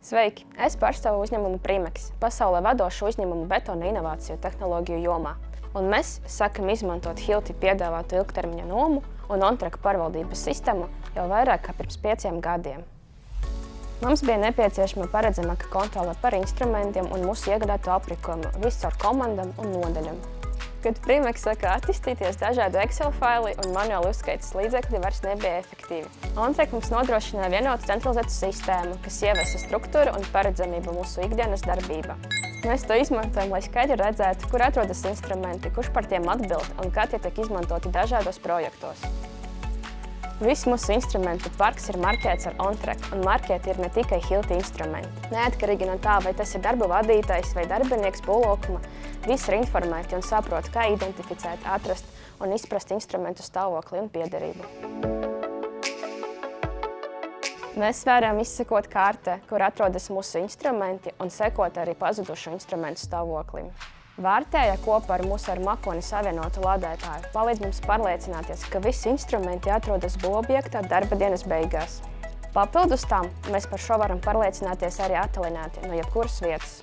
Sveiki! Es pārstāvu uzņēmumu Primex, pasaulē vadošu uzņēmumu betona inovāciju tehnoloģiju jomā. Un mēs sākam izmantot Hilti piedāvātu ilgtermiņa nomu un OnTrack pārvaldības sistēmu jau vairāk kā pirms 5 gadiem. Mums bija nepieciešama paredzamāka kontrole par instrumentiem un mūsu iegādāto aprīkojumu viscaur komandām un nodaļām. Kad Primex sāka attīstīties, dažādu Excel faili un manuāli uzskaites līdzekļi vairs nebija efektīvi. OnTrack mums nodrošināja vienotu centralizētu sistēmu, kas ieviesa struktūru un paredzamību mūsu ikdienas darbībā. Mēs to izmantojam, lai skaidri redzētu, kur atrodas instrumenti, kurš par tiem atbild un kā tie tiek izmantoti dažādos projektos. Viss mūsu instrumentu parks ir marķēts ar OnTrack, un marķēti ir ne tikai Hilti instrumenti. Neatkarīgi no tā, vai tas ir darba vadītājs vai darbinieks pulokuma, visi ir informēti un saprot, kā identificēt, atrast un izprast instrumentu stāvokli un piederību. Mēs varam izsekot kārtē, kur atrodas mūsu instrumenti un sekot arī pazudušu instrumentu stāvoklim. Vārtēja kopā ar mūsu ar makoni savienotu lādētāju palīdz mums pārliecināties, ka visi instrumenti atrodas būvobjektā darba dienas beigās. Papildus tam, mēs par šo varam pārliecināties arī attālināti no jebkuras vietas.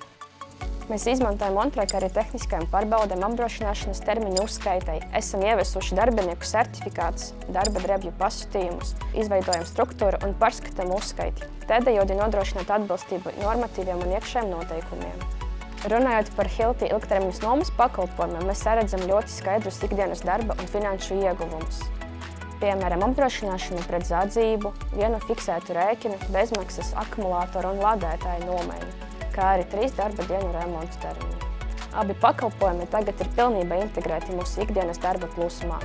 Mēs izmantojam OnTrack arī tehniskajām pārbaudēm apdrošināšanas termiņu uzskaitai, esam ieviesuši darbinieku certifikātus, darba drēbju pasūtījumus, izveidojam struktūru un pārskatām uzskaiti, tādējādi nodrošināt atbilstību normatīviem un iekšējiem noteikumiem. Runājot par Hilti ilgtermiņas nomas pakalpojumiem, mēs saredzam ļoti skaidrus ikdienas darba un finanšu ieguvumus. Piemēram, apdrošināšanu pret zadzību, vienu fiksētu rēķinu, bezmaksas akumulātoru un lādētāju nomaiņu, kā arī 3 darba dienu remontu termiņu. Abi pakalpojumi tagad ir pilnībā integrēti mūsu ikdienas darba plūsmā.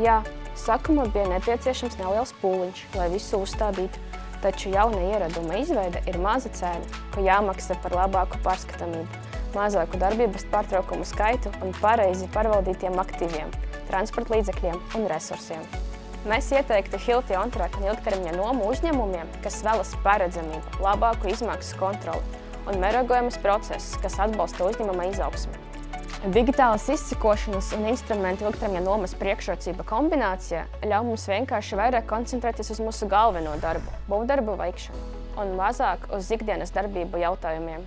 Jā, sākumā bija nepieciešams neliels pūliņš, lai visu uzstādītu, taču jauna ieraduma izveide ir maza cena, ko jāmaksā par labāku pārskatāmību, mazāku darbības pārtraukumu skaitu un pareizi pārvaldītiem aktīviem, transporta līdzekļiem un resursiem. Mēs ieteiktu Hilti OnTrack un ilgtermiņa nomu uzņēmumiem, kas vēlas paredzamību, labāku izmaksu kontroli un mērogojamus procesus, kas atbalsta uzņēmuma izaugsmi. Digitālas izsekošanas un instrumentu ilgtermiņa nomas priekšrocība kombinācijā ļauj mums vienkārši vairāk koncentrēties uz mūsu galveno darbu, būvdarbu veikšanu un mazāk uz ikdienas darbību jautājumiem.